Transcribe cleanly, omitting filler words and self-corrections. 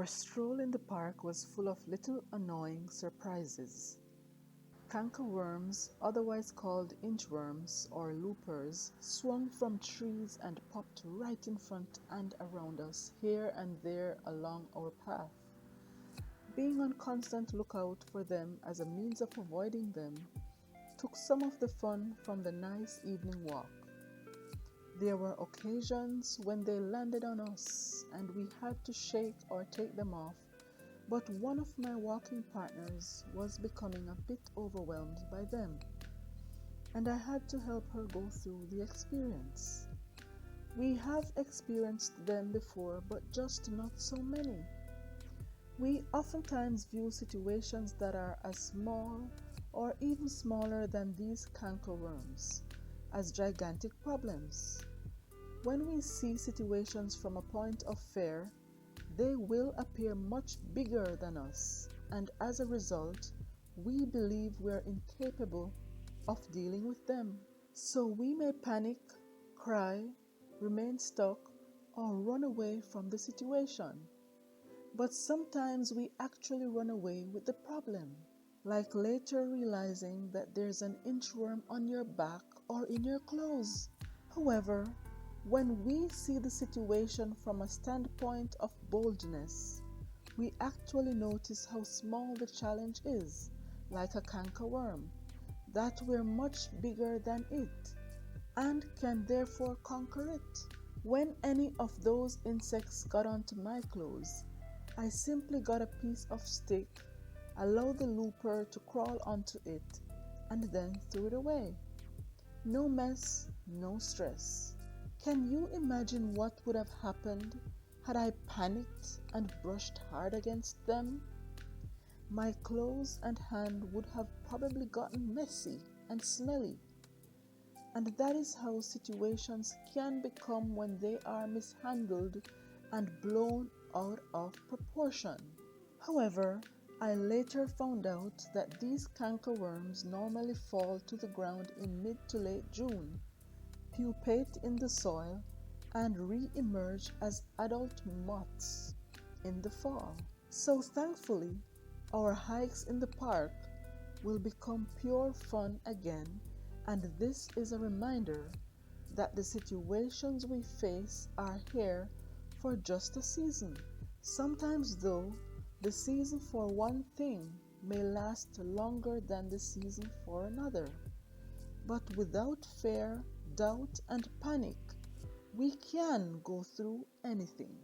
stroll in the park was full of little annoying surprises. Cankerworms, otherwise called inchworms or loopers, swung from trees and popped right in front and around us, here and there along our path. Being on constant lookout for them as a means of avoiding them took some of the fun from the nice evening walk. There were occasions when they landed on us and we had to shake or take them off, but one of my walking partners was becoming a bit overwhelmed by them, and I had to help her go through the experience. We have experienced them before, but just not so many. We oftentimes view situations that are as small or even smaller than these cankerworms as gigantic problems. When we see situations from a point of fear, they will appear much bigger than us, and as a result, we believe we're incapable of dealing with them. So we may panic, cry, remain stuck, or run away from the situation. But sometimes we actually run away with the problem, like later realizing that there's an inchworm on your back or in your clothes. However, when we see the situation from a standpoint of boldness, we actually notice how small the challenge is, like a cankerworm, that we're much bigger than it and can therefore conquer it. When any of those insects got onto my clothes, I simply got a piece of stick, allowed the looper to crawl onto it, and then threw it away. No mess, no stress. Can you imagine what would have happened had I panicked and brushed hard against them? My clothes and hand would have probably gotten messy and smelly. And that is how situations can become when they are mishandled and blown out of proportion. However, I later found out that these cankerworms normally fall to the ground in mid to late June, pupate in the soil, and re-emerge as adult moths in the fall. So thankfully, our hikes in the park will become pure fun again, and this is a reminder that the situations we face are here for just a season. Sometimes, though, the season for one thing may last longer than the season for another. But without fear, doubt, and panic, we can go through anything.